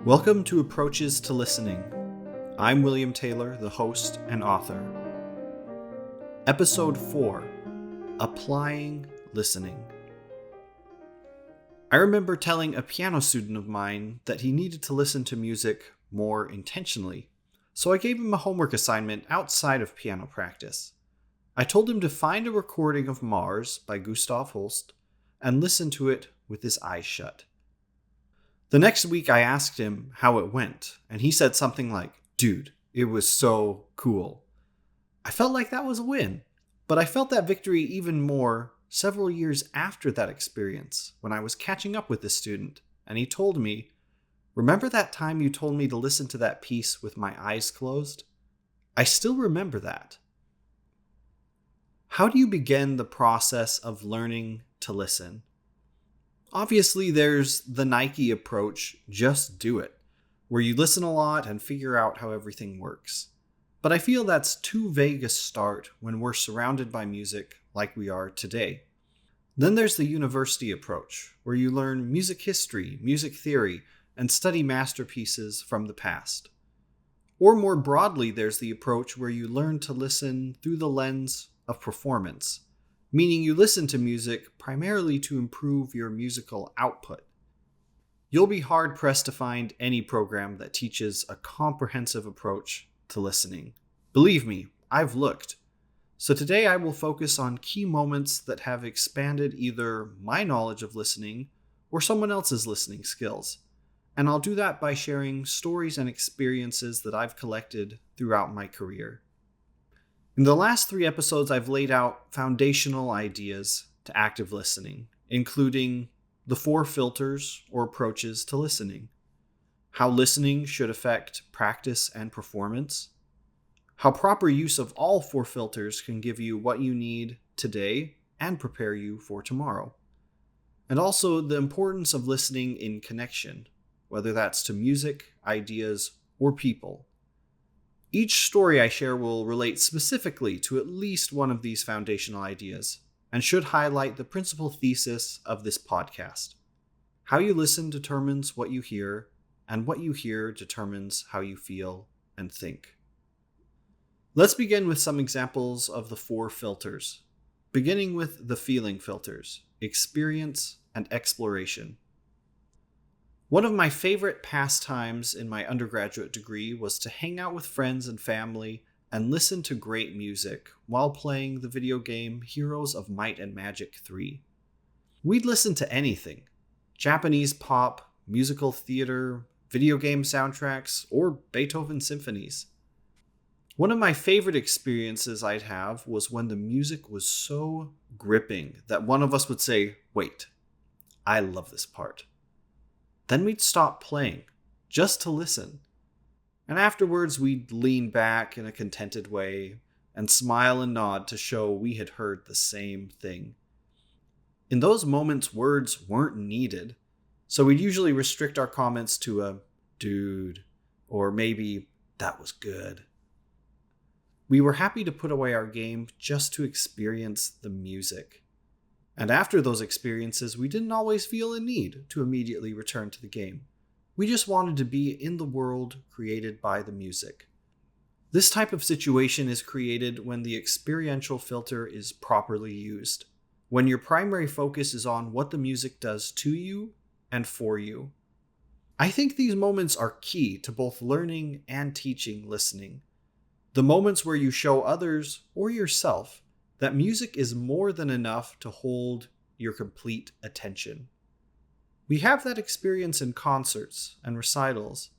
Welcome to Approaches to Listening. I'm William Taylor, the host and author. Episode 4, Applying Listening. I remember telling a piano student of mine that he needed to listen to music more intentionally, so I gave him a homework assignment outside of piano practice. I told him to find a recording of Mars by Gustav Holst and listen to it with his eyes shut. The next week I asked him how it went, and he said something like, "Dude, it was so cool." I felt like that was a win, but I felt that victory even more several years after that experience when I was catching up with this student, and he told me, "Remember that time you told me to listen to that piece with my eyes closed?" I still remember that. How do you begin the process of learning to listen? Obviously, there's the Nike approach, just do it, where you listen a lot and figure out how everything works. But I feel that's too vague a start when we're surrounded by music like we are today. Then there's the university approach, where you learn music history, music theory, and study masterpieces from the past. Or more broadly, there's the approach where you learn to listen through the lens of performance, meaning you listen to music primarily to improve your musical output. You'll be hard-pressed to find any program that teaches a comprehensive approach to listening. Believe me, I've looked. So today I will focus on key moments that have expanded either my knowledge of listening or someone else's listening skills. And I'll do that by sharing stories and experiences that I've collected throughout my career. In the last 3 episodes, I've laid out foundational ideas to active listening, including the 4 filters or approaches to listening, how listening should affect practice and performance, how proper use of all 4 filters can give you what you need today and prepare you for tomorrow, and also the importance of listening in connection, whether that's to music, ideas, or people. Each story I share will relate specifically to at least one of these foundational ideas and should highlight the principal thesis of this podcast. How you listen determines what you hear, and what you hear determines how you feel and think. Let's begin with some examples of the 4 filters, beginning with the feeling filters, experience and exploration. One of my favorite pastimes in my undergraduate degree was to hang out with friends and family and listen to great music while playing the video game Heroes of Might and Magic 3. We'd listen to anything: Japanese pop, musical theater, video game soundtracks, or Beethoven symphonies. One of my favorite experiences I'd have was when the music was so gripping that one of us would say, "Wait, I love this part." Then we'd stop playing, just to listen. And afterwards, we'd lean back in a contented way and smile and nod to show we had heard the same thing. In those moments, words weren't needed, so we'd usually restrict our comments to a "dude," or maybe "that was good." We were happy to put away our game just to experience the music. And after those experiences, we didn't always feel a need to immediately return to the game. We just wanted to be in the world created by the music. This type of situation is created when the experiential filter is properly used, when your primary focus is on what the music does to you and for you. I think these moments are key to both learning and teaching listening. The moments where you show others or yourself that music is more than enough to hold your complete attention. We have that experience in concerts and recitals,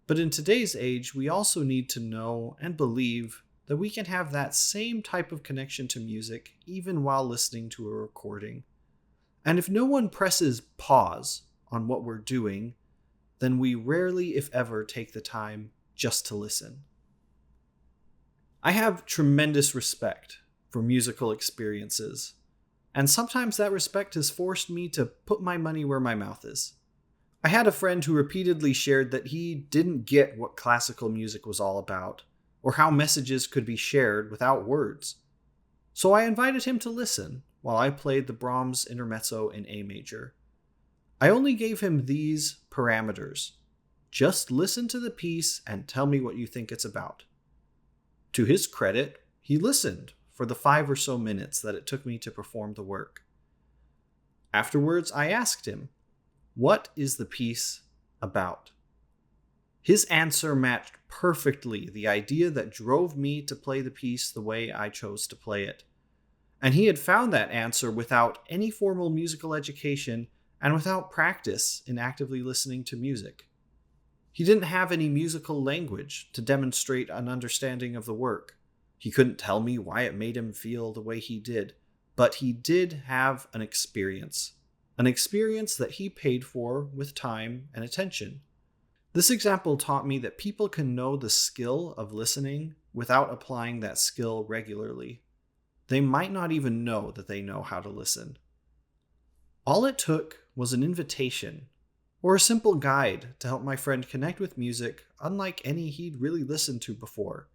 but in today's age, we also need to know and believe that we can have that same type of connection to music even while listening to a recording. And if no one presses pause on what we're doing, then we rarely, if ever, take the time just to listen. I have tremendous respect for musical experiences, and sometimes that respect has forced me to put my money where my mouth is. I had a friend who repeatedly shared that he didn't get what classical music was all about, or how messages could be shared without words. So I invited him to listen while I played the Brahms Intermezzo in A major. I only gave him these parameters: Just listen to the piece and tell me what you think it's about." To his credit, he listened for the 5 or so minutes that it took me to perform the work. Afterwards, I asked him, "What is the piece about?" His answer matched perfectly the idea that drove me to play the piece the way I chose to play it. And he had found that answer without any formal musical education and without practice in actively listening to music. He didn't have any musical language to demonstrate an understanding of the work. He couldn't tell me why it made him feel the way he did, but he did have an experience that he paid for with time and attention. This example taught me that people can know the skill of listening without applying that skill regularly. They might not even know that they know how to listen. All it took was an invitation or a simple guide to help my friend connect with music unlike any he'd really listened to before.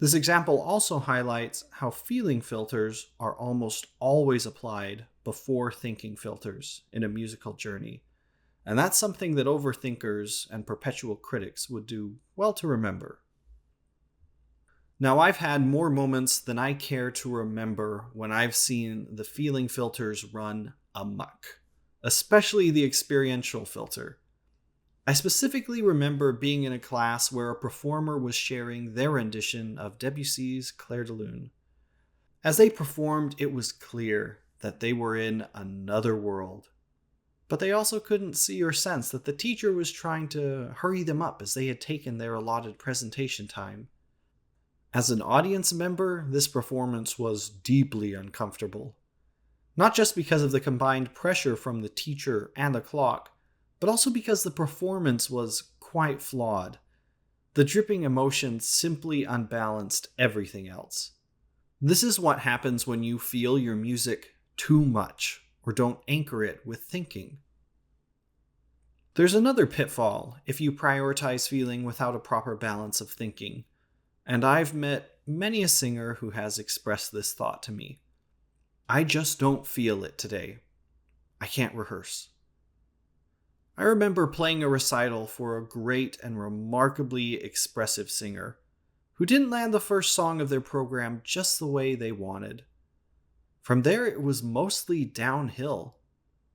This example also highlights how feeling filters are almost always applied before thinking filters in a musical journey. And that's something that overthinkers and perpetual critics would do well to remember. Now, I've had more moments than I care to remember when I've seen the feeling filters run amok, especially the experiential filter. I specifically remember being in a class where a performer was sharing their rendition of Debussy's Clair de Lune. As they performed, it was clear that they were in another world. But they also couldn't see or sense that the teacher was trying to hurry them up as they had taken their allotted presentation time. As an audience member, this performance was deeply uncomfortable. Not just because of the combined pressure from the teacher and the clock, but also because the performance was quite flawed. The dripping emotion simply unbalanced everything else. This is what happens when you feel your music too much or don't anchor it with thinking. There's another pitfall if you prioritize feeling without a proper balance of thinking, and I've met many a singer who has expressed this thought to me. "I just don't feel it today. I can't rehearse." I remember playing a recital for a great and remarkably expressive singer who didn't land the first song of their program just the way they wanted. From there, it was mostly downhill.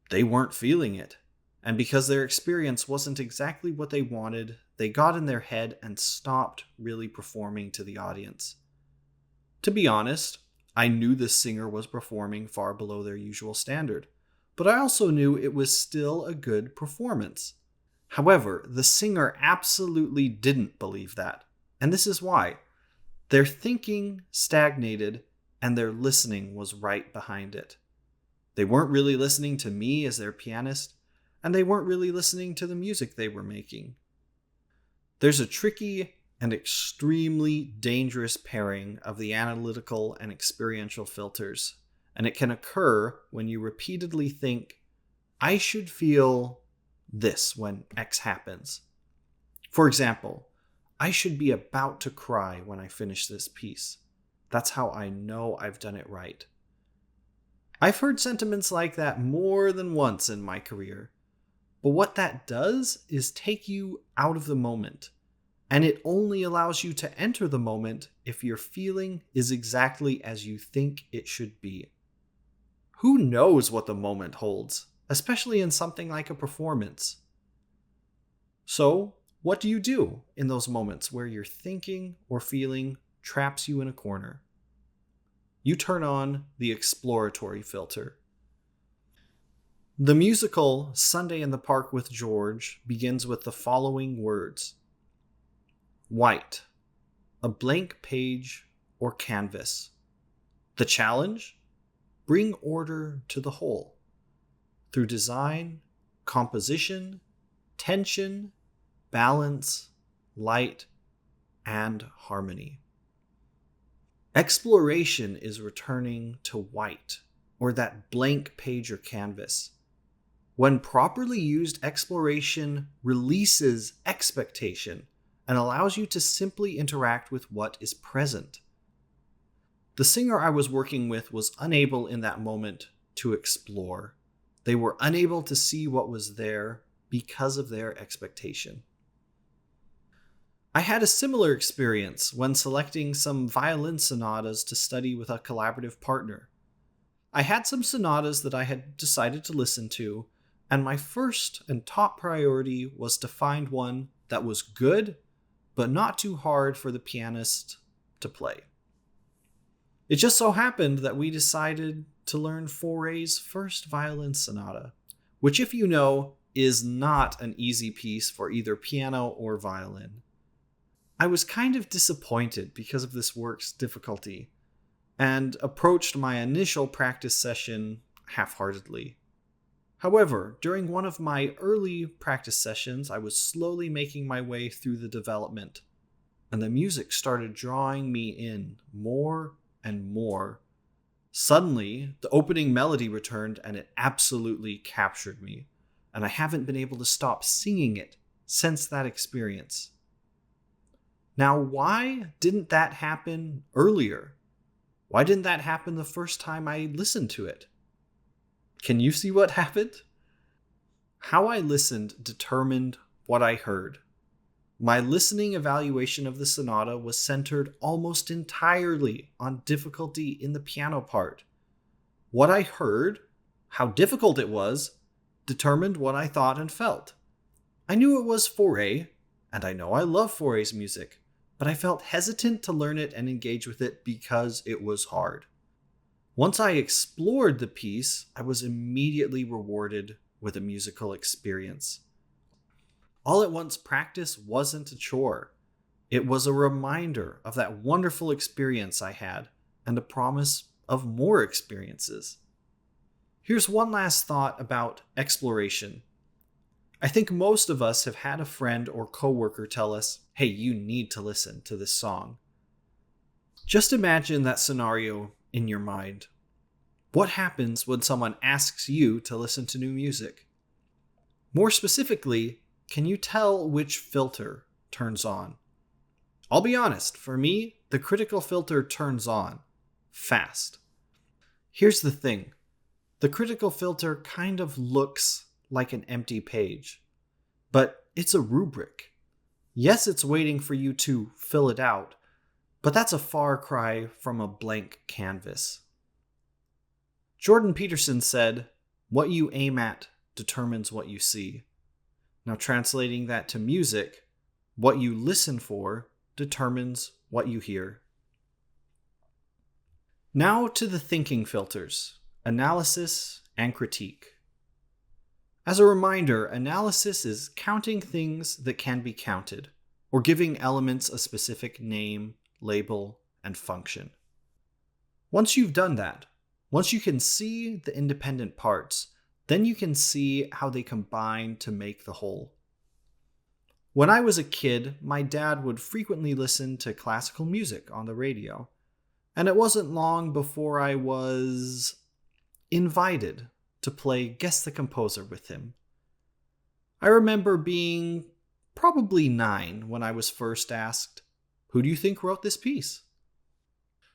They weren't feeling it, and because their experience wasn't exactly what they wanted, they got in their head and stopped really performing to the audience. To be honest, I knew this singer was performing far below their usual standard, but I also knew it was still a good performance. However, the singer absolutely didn't believe that, and this is why. Their thinking stagnated, and their listening was right behind it. They weren't really listening to me as their pianist, and they weren't really listening to the music they were making. There's a tricky and extremely dangerous pairing of the analytical and experiential filters, and it can occur when you repeatedly think, "I should feel this when X happens." For example, "I should be about to cry when I finish this piece. That's how I know I've done it right." I've heard sentiments like that more than once in my career, but what that does is take you out of the moment, and it only allows you to enter the moment if your feeling is exactly as you think it should be. Who knows what the moment holds, especially in something like a performance? So, what do you do in those moments where your thinking or feeling traps you in a corner? You turn on the exploratory filter. The musical Sunday in the Park with George begins with the following words: "White, a blank page or canvas. The challenge? Bring order to the whole, through design, composition, tension, balance, light, and harmony." Exploration is returning to white, or that blank page or canvas. When properly used, exploration releases expectation and allows you to simply interact with what is present. The singer I was working with was unable in that moment to explore. They were unable to see what was there, because of their expectation. I had a similar experience when selecting some violin sonatas to study with a collaborative partner. I had some sonatas that I had decided to listen to, and my first and top priority was to find one that was good, but not too hard for the pianist to play. It just so happened that we decided to learn Fauré's first violin sonata, which, if you know, is not an easy piece for either piano or violin. I was kind of disappointed because of this work's difficulty, and approached my initial practice session half-heartedly. However, during one of my early practice sessions, I was slowly making my way through the development, and the music started drawing me in more and more. Suddenly, the opening melody returned, and it absolutely captured me, and I haven't been able to stop singing it since that experience. Now, why didn't that happen earlier? Why didn't that happen the first time I listened to it? Can you see what happened? How I listened determined what I heard. My listening evaluation of the sonata was centered almost entirely on difficulty in the piano part. What I heard, how difficult it was, determined what I thought and felt. I knew it was Fauré, and I know I love Fauré's music, but I felt hesitant to learn it and engage with it because it was hard. Once I explored the piece, I was immediately rewarded with a musical experience. All at Once practice wasn't a chore. It was a reminder of that wonderful experience I had and a promise of more experiences. Here's one last thought about exploration. I think most of us have had a friend or coworker tell us, hey, you need to listen to this song. Just imagine that scenario in your mind. What happens when someone asks you to listen to new music? More specifically, can you tell which filter turns on? I'll be honest, for me, the critical filter turns on fast. Here's the thing. The critical filter kind of looks like an empty page, but it's a rubric. Yes, it's waiting for you to fill it out, but that's a far cry from a blank canvas. Jordan Peterson said, "What you aim at determines what you see." Now, translating that to music, what you listen for determines what you hear. Now to the thinking filters, analysis and critique. As a reminder, analysis is counting things that can be counted, or giving elements a specific name, label, and function. Once you've done that, once you can see the independent parts, then you can see how they combine to make the whole. When I was a kid, my dad would frequently listen to classical music on the radio, and it wasn't long before I was invited to play Guess the Composer with him. I remember being probably 9 when I was first asked, "Who do you think wrote this piece?"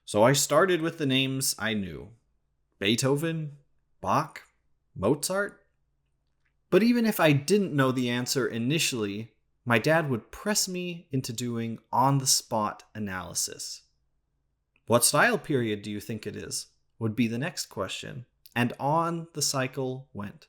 So I started with the names I knew. Beethoven, Bach, Mozart. But even if I didn't know the answer initially, my dad would press me into doing on-the-spot analysis. What style period do you think it is? Would be the next question. And on the cycle went.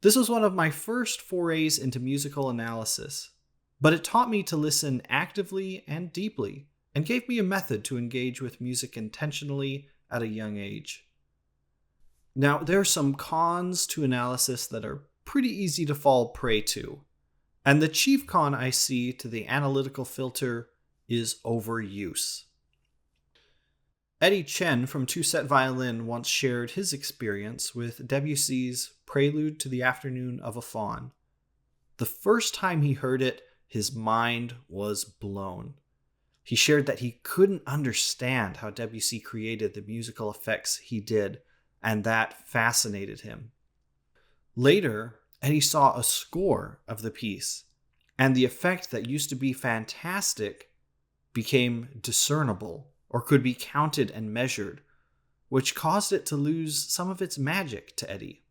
This was one of my first forays into musical analysis, but it taught me to listen actively and deeply, and gave me a method to engage with music intentionally at a young age. Now, there are some cons to analysis that are pretty easy to fall prey to, and the chief con I see to the analytical filter is overuse. Eddie Chen from Two Set Violin once shared his experience with Debussy's Prelude to the Afternoon of a Faun. The first time he heard it, his mind was blown. He shared that he couldn't understand how Debussy created the musical effects he did, and that fascinated him. Later, Eddie saw a score of the piece, and the effect that used to be fantastic became discernible, or could be counted and measured, which caused it to lose some of its magic to Eddie.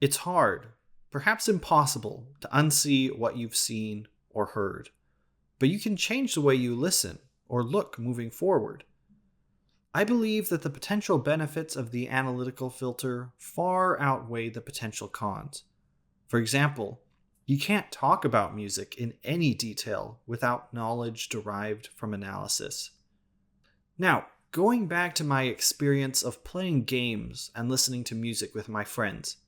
It's hard, perhaps impossible to unsee what you've seen or heard, but you can change the way you listen or look moving forward. I believe that the potential benefits of the analytical filter far outweigh the potential cons. For example, you can't talk about music in any detail without knowledge derived from analysis. Now, going back to my experience of playing games and listening to music with my friends,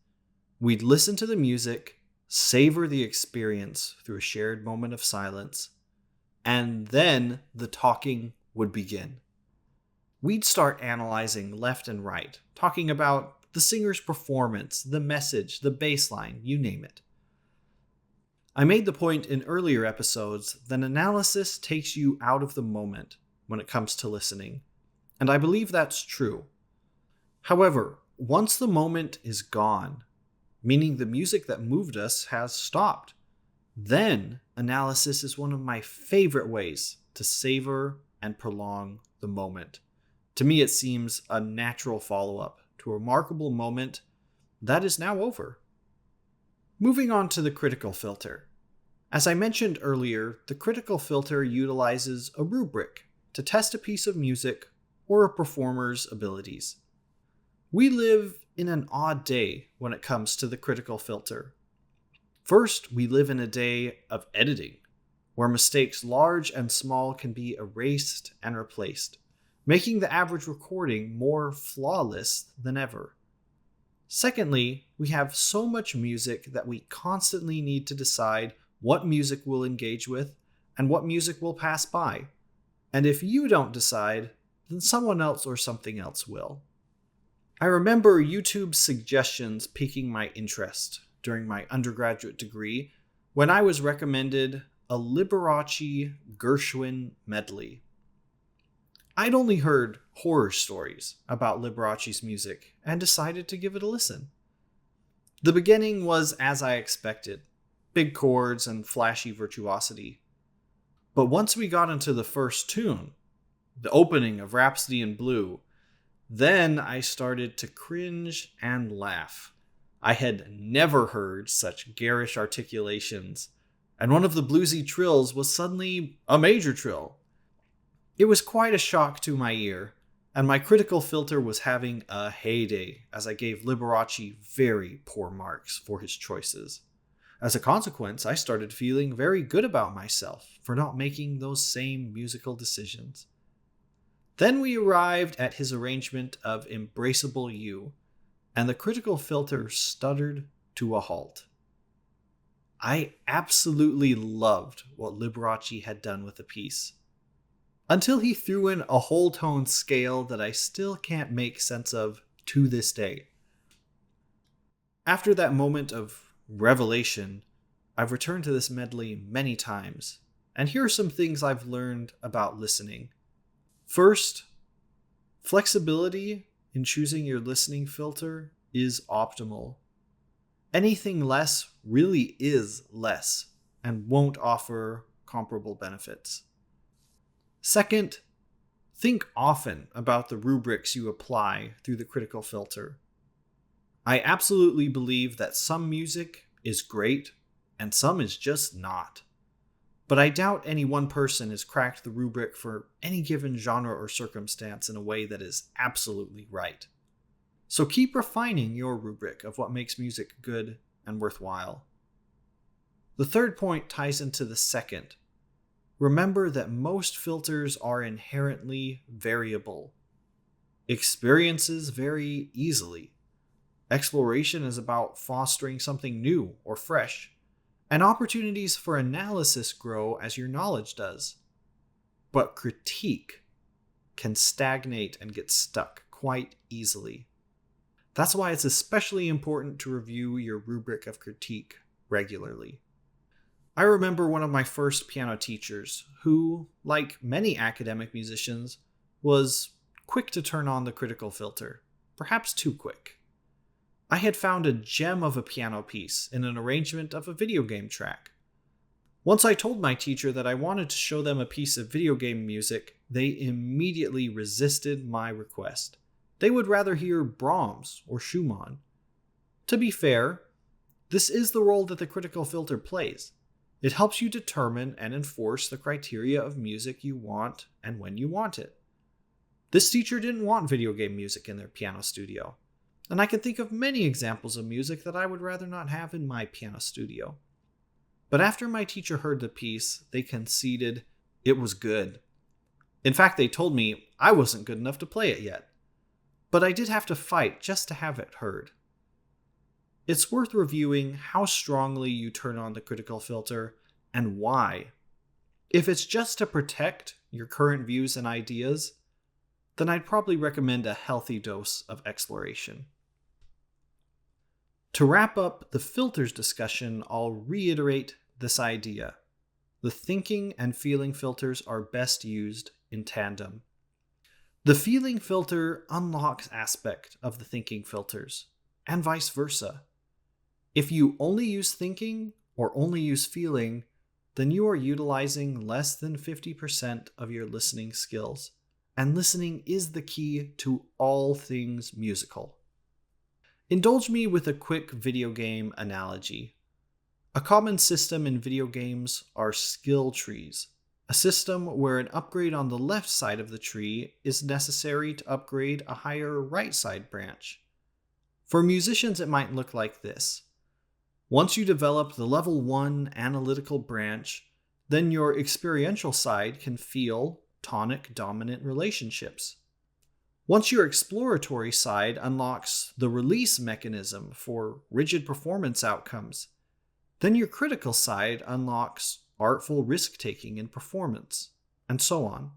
we'd listen to the music, savor the experience through a shared moment of silence, and then the talking would begin. We'd start analyzing left and right, talking about the singer's performance, the message, the bass line, you name it. I made the point in earlier episodes that analysis takes you out of the moment when it comes to listening, and I believe that's true. However, once the moment is gone, meaning the music that moved us has stopped, then analysis is one of my favorite ways to savor and prolong the moment. To me, it seems a natural follow-up to a remarkable moment that is now over. Moving on to the critical filter. As I mentioned earlier, the critical filter utilizes a rubric to test a piece of music or a performer's abilities. We live in an odd day when it comes to the critical filter. First, we live in a day of editing, where mistakes large and small can be erased and replaced, making the average recording more flawless than ever. Secondly, we have so much music that we constantly need to decide what music we'll engage with and what music will pass by. And if you don't decide, then someone else or something else will. I remember YouTube's suggestions piquing my interest during my undergraduate degree when I was recommended a Liberace Gershwin medley. I'd only heard horror stories about Liberace's music and decided to give it a listen. The beginning was as I expected, big chords and flashy virtuosity. But once we got into the first tune, the opening of Rhapsody in Blue, then I started to cringe and laugh. I had never heard such garish articulations, and one of the bluesy trills was suddenly a major trill. It was quite a shock to my ear, and my critical filter was having a heyday as I gave Liberace very poor marks for his choices. As a consequence, I started feeling very good about myself for not making those same musical decisions. Then we arrived at his arrangement of Embraceable You, and the critical filter stuttered to a halt. I absolutely loved what Liberace had done with the piece, until he threw in a whole tone scale that I still can't make sense of to this day. After that moment of revelation, I've returned to this medley many times, and here are some things I've learned about listening. First, flexibility in choosing your listening filter is optimal. Anything less really is less and won't offer comparable benefits. Second, think often about the rubrics you apply through the critical filter. I absolutely believe that some music is great and some is just not. But I doubt any one person has cracked the rubric for any given genre or circumstance in a way that is absolutely right. So keep refining your rubric of what makes music good and worthwhile. The third point ties into the second. Remember that most filters are inherently variable. Experiences vary easily. Exploration is about fostering something new or fresh, and opportunities for analysis grow as your knowledge does. But critique can stagnate and get stuck quite easily. That's why it's especially important to review your rubric of critique regularly. I remember one of my first piano teachers who, like many academic musicians, was quick to turn on the critical filter, perhaps too quick. I had found a gem of a piano piece in an arrangement of a video game track. Once I told my teacher that I wanted to show them a piece of video game music, they immediately resisted my request. They would rather hear Brahms or Schumann. To be fair, This is the role that the critical filter plays. It helps you determine and enforce the criteria of music you want and when you want it. This teacher didn't want video game music in their piano studio, and I can think of many examples of music that I would rather not have in my piano studio. But after my teacher heard the piece, they conceded it was good. In fact, they told me I wasn't good enough to play it yet. But I did have to fight just to have it heard. It's worth reviewing how strongly you turn on the critical filter and why. If it's just to protect your current views and ideas, then I'd probably recommend a healthy dose of exploration. To wrap up the filters discussion, I'll reiterate this idea. The thinking and feeling filters are best used in tandem. The feeling filter unlocks aspect of the thinking filters, and vice versa. If you only use thinking or only use feeling, then you are utilizing less than 50% of your listening skills, and listening is the key to all things musical. Indulge me with a quick video game analogy. A common system in video games are skill trees, a system where an upgrade on the left side of the tree is necessary to upgrade a higher right side branch. For musicians, it might look like this. Once you develop the level 1 analytical branch, then your experiential side can feel tonic-dominant relationships. Once your exploratory side unlocks the release mechanism for rigid performance outcomes, then your critical side unlocks artful risk-taking in performance, and so on.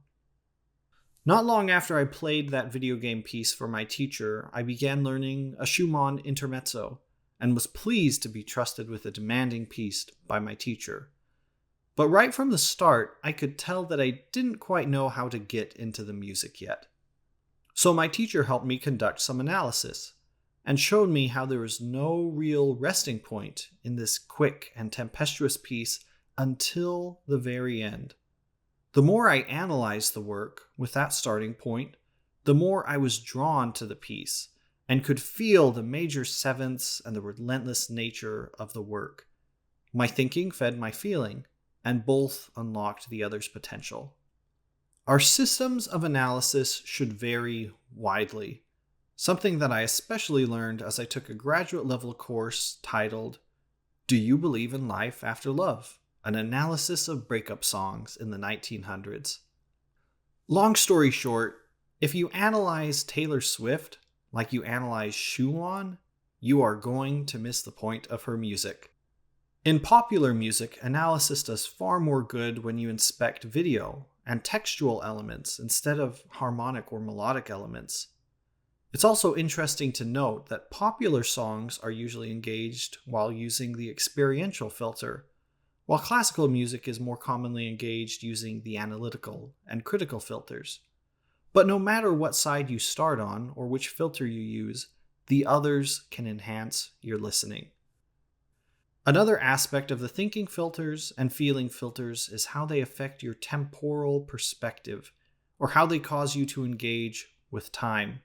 Not long after I played that video game piece for my teacher, I began learning a Schumann intermezzo, and was pleased to be trusted with a demanding piece by my teacher. But right from the start, I could tell that I didn't quite know how to get into the music yet. So my teacher helped me conduct some analysis, and showed me how there was no real resting point in this quick and tempestuous piece until the very end. The more I analyzed the work with that starting point, the more I was drawn to the piece, and could feel the major sevenths and the relentless nature of the work. My thinking fed my feeling, and both unlocked the other's potential. Our systems of analysis should vary widely, something that I especially learned as I took a graduate level course titled, Do You Believe in Life After Love? An analysis of breakup songs in the 1900s. Long story short, if you analyze Taylor Swift like you analyze Schumann, you are going to miss the point of her music. In popular music, analysis does far more good when you inspect video and textual elements instead of harmonic or melodic elements. It's also interesting to note that popular songs are usually engaged while using the experiential filter, while classical music is more commonly engaged using the analytical and critical filters. But no matter what side you start on or which filter you use, the others can enhance your listening. Another aspect of the thinking filters and feeling filters is how they affect your temporal perspective, or how they cause you to engage with time.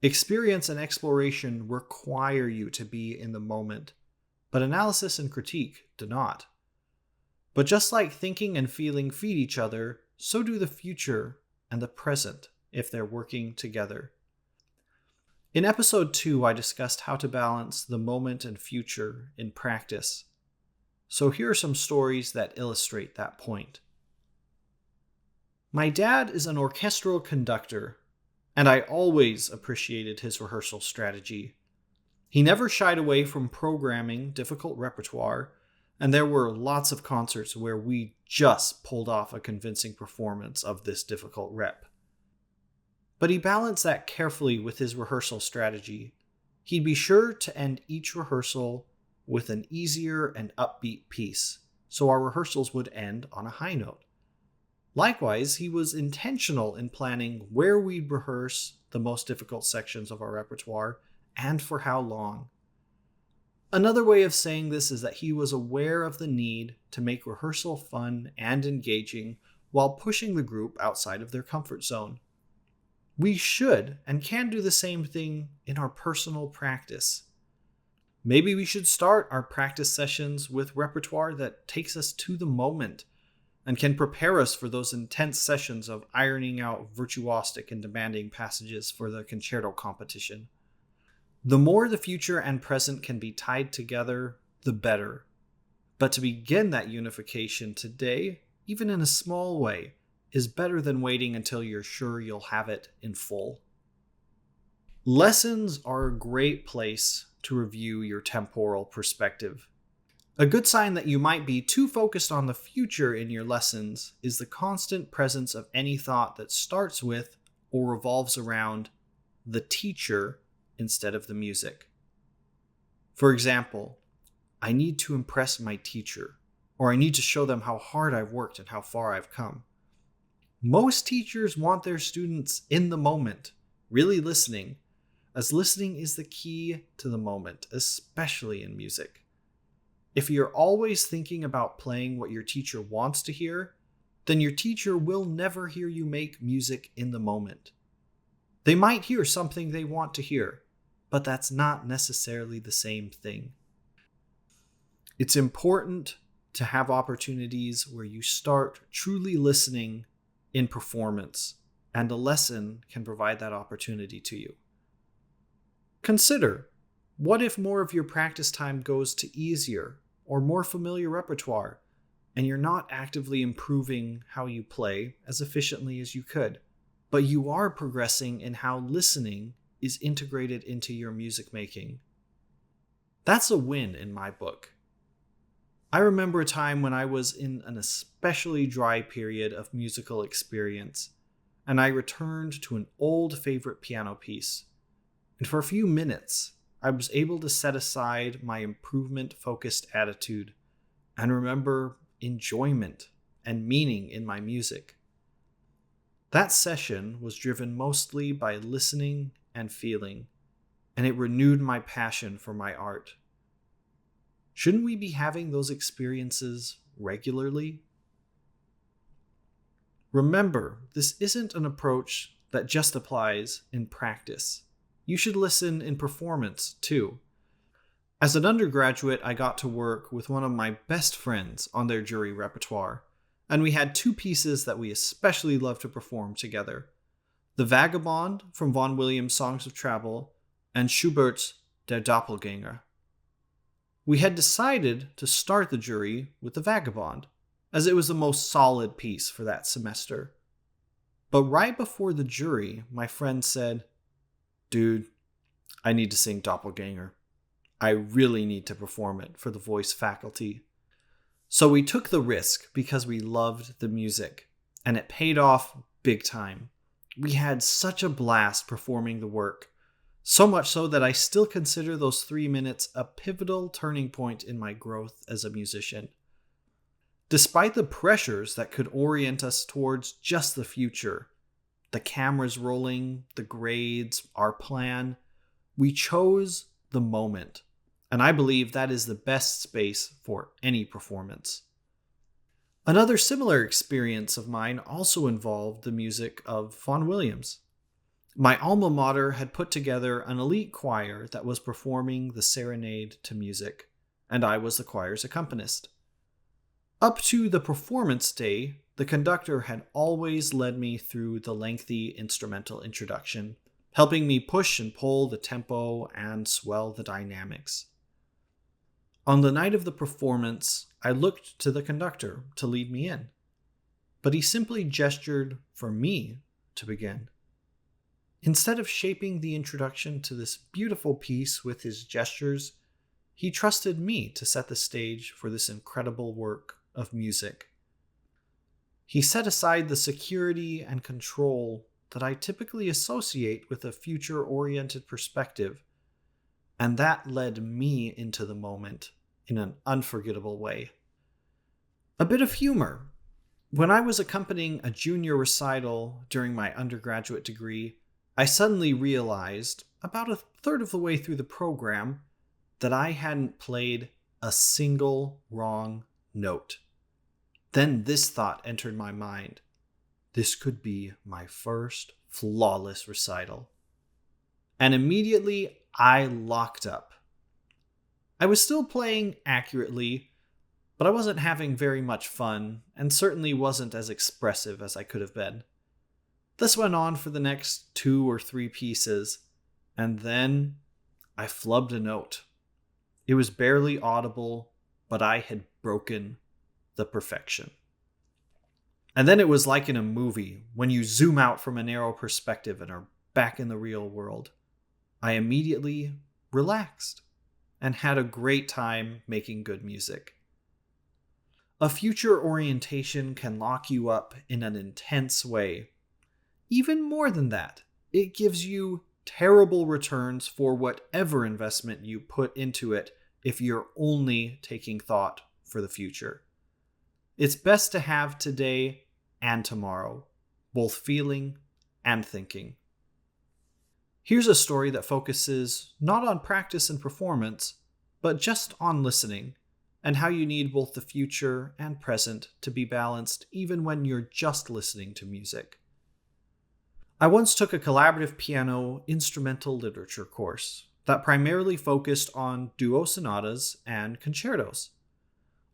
Experience and exploration require you to be in the moment, but analysis and critique do not. But just like thinking and feeling feed each other, so do the future and the present if they're working together. In episode 2, I discussed how to balance the moment and future in practice. So here are some stories that illustrate that point. My dad is an orchestral conductor, and I always appreciated his rehearsal strategy. He never shied away from programming difficult repertoire, and there were lots of concerts where we just pulled off a convincing performance of this difficult rep. But he balanced that carefully with his rehearsal strategy. He'd be sure to end each rehearsal with an easier and upbeat piece, so our rehearsals would end on a high note. Likewise, he was intentional in planning where we'd rehearse the most difficult sections of our repertoire and for how long. Another way of saying this is that he was aware of the need to make rehearsal fun and engaging while pushing the group outside of their comfort zone. We should and can do the same thing in our personal practice. Maybe we should start our practice sessions with repertoire that takes us to the moment and can prepare us for those intense sessions of ironing out virtuosic and demanding passages for the concerto competition. The more the future and present can be tied together, the better. But to begin that unification today, even in a small way, is better than waiting until you're sure you'll have it in full. Lessons are a great place to review your temporal perspective. A good sign that you might be too focused on the future in your lessons is the constant presence of any thought that starts with or revolves around the teacher instead of the music. For example, I need to impress my teacher, or I need to show them how hard I've worked and how far I've come. Most teachers want their students in the moment, really listening, as listening is the key to the moment, especially in music. If you're always thinking about playing what your teacher wants to hear, then your teacher will never hear you make music in the moment. They might hear something they want to hear, but that's not necessarily the same thing. It's important to have opportunities where you start truly listening in performance, and a lesson can provide that opportunity to you. Consider, what if more of your practice time goes to easier or more familiar repertoire, and you're not actively improving how you play as efficiently as you could, but you are progressing in how listening is integrated into your music making? That's a win in my book. I remember a time when I was in an especially dry period of musical experience, and I returned to an old favorite piano piece. And for a few minutes, I was able to set aside my improvement-focused attitude and remember enjoyment and meaning in my music. That session was driven mostly by listening and feeling, and it renewed my passion for my art. Shouldn't we be having those experiences regularly? Remember, this isn't an approach that just applies in practice. You should listen in performance, too. As an undergraduate, I got to work with one of my best friends on their jury repertoire, and we had two pieces that we especially loved to perform together: The Vagabond from Vaughan Williams' Songs of Travel and Schubert's Der Doppelgänger. We had decided to start the jury with The Vagabond, as it was the most solid piece for that semester. But right before the jury, my friend said, "Dude, I need to sing Doppelgänger. I really need to perform it for the voice faculty." So we took the risk because we loved the music, and it paid off big time. We had such a blast performing the work, so much so that I still consider those 3 minutes a pivotal turning point in my growth as a musician. Despite the pressures that could orient us towards just the future, the cameras rolling, the grades, our plan, we chose the moment. And I believe that is the best space for any performance. Another similar experience of mine also involved the music of Vaughan Williams. My alma mater had put together an elite choir that was performing the serenade to music, and I was the choir's accompanist. Up to the performance day, the conductor had always led me through the lengthy instrumental introduction, helping me push and pull the tempo and swell the dynamics. On the night of the performance, I looked to the conductor to lead me in, but he simply gestured for me to begin. Instead of shaping the introduction to this beautiful piece with his gestures, he trusted me to set the stage for this incredible work of music. He set aside the security and control that I typically associate with a future-oriented perspective, and that led me into the moment in an unforgettable way. A bit of humor. When I was accompanying a junior recital during my undergraduate degree, I suddenly realized, about a third of the way through the program, that I hadn't played a single wrong note. Then this thought entered my mind: this could be my first flawless recital. And immediately I locked up. I was still playing accurately, but I wasn't having very much fun, and certainly wasn't as expressive as I could have been. This went on for the next 2 or 3 pieces, and then I flubbed a note. It was barely audible, but I had broken the perfection. And then it was like in a movie, when you zoom out from a narrow perspective and are back in the real world. I immediately relaxed and had a great time making good music. A future orientation can lock you up in an intense way. Even more than that, it gives you terrible returns for whatever investment you put into it if you're only taking thought for the future. It's best to have today and tomorrow, both feeling and thinking. Here's a story that focuses not on practice and performance, but just on listening, and how you need both the future and present to be balanced even when you're just listening to music. I once took a collaborative piano instrumental literature course that primarily focused on duo sonatas and concertos.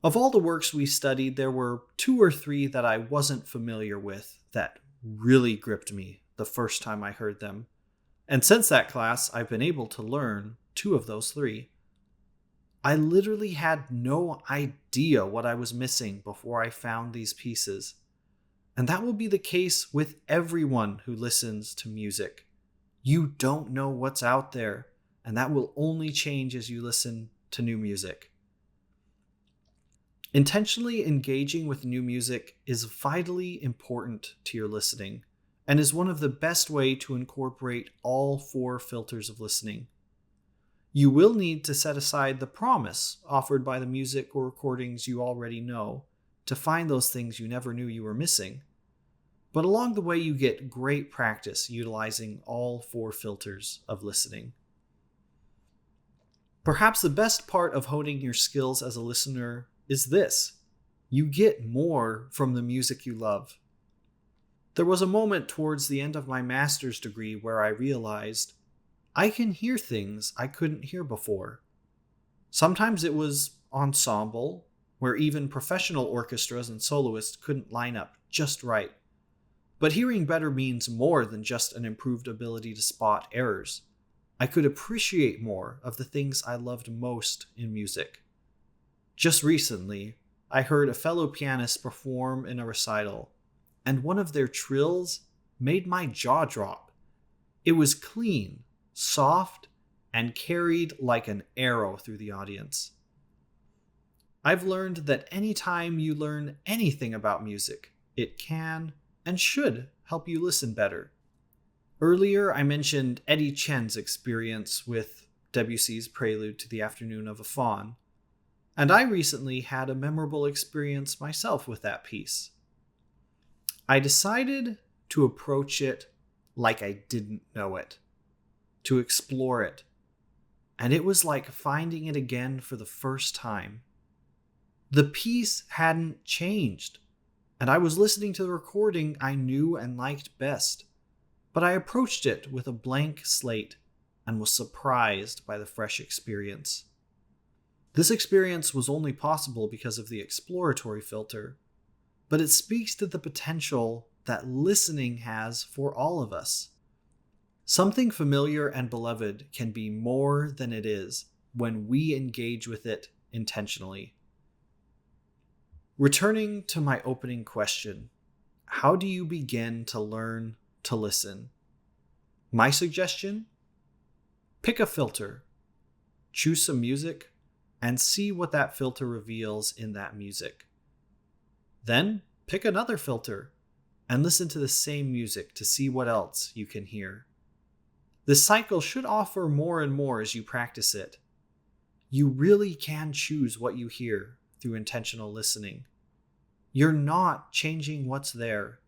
Of all the works we studied, there were 2 or 3 that I wasn't familiar with that really gripped me the first time I heard them. And since that class, I've been able to learn 2 of those 3. I literally had no idea what I was missing before I found these pieces. And that will be the case with everyone who listens to music. You don't know what's out there, and that will only change as you listen to new music. Intentionally engaging with new music is vitally important to your listening, and is one of the best ways to incorporate all 4 filters of listening. You will need to set aside the promise offered by the music or recordings you already know to find those things you never knew you were missing. But along the way, you get great practice utilizing all 4 filters of listening. Perhaps the best part of honing your skills as a listener is this: you get more from the music you love. There was a moment towards the end of my master's degree where I realized I can hear things I couldn't hear before. Sometimes it was ensemble, where even professional orchestras and soloists couldn't line up just right. But hearing better means more than just an improved ability to spot errors. I could appreciate more of the things I loved most in music. Just recently, I heard a fellow pianist perform in a recital, and one of their trills made my jaw drop. It was clean, soft, and carried like an arrow through the audience. I've learned that anytime you learn anything about music, it can and should help you listen better. Earlier, I mentioned Eddie Chen's experience with Debussy's Prelude to the Afternoon of a Faun, and I recently had a memorable experience myself with that piece. I decided to approach it like I didn't know it, to explore it, and it was like finding it again for the first time. The piece hadn't changed, and I was listening to the recording I knew and liked best, but I approached it with a blank slate and was surprised by the fresh experience. This experience was only possible because of the exploratory filter, but it speaks to the potential that listening has for all of us. Something familiar and beloved can be more than it is when we engage with it intentionally. Returning to my opening question, how do you begin to learn to listen? My suggestion? Pick a filter, choose some music, and see what that filter reveals in that music. Then pick another filter and listen to the same music to see what else you can hear. This cycle should offer more and more as you practice it. You really can choose what you hear through intentional listening. You're not changing what's there,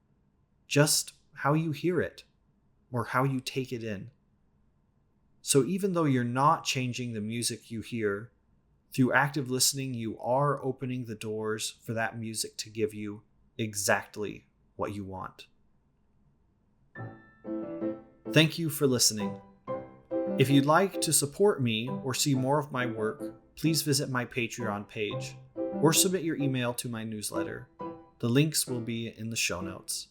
just how you hear it or how you take it in. So even though you're not changing the music you hear, through active listening, you are opening the doors for that music to give you exactly what you want. Thank you for listening. If you'd like to support me or see more of my work, please visit my Patreon page or submit your email to my newsletter. The links will be in the show notes.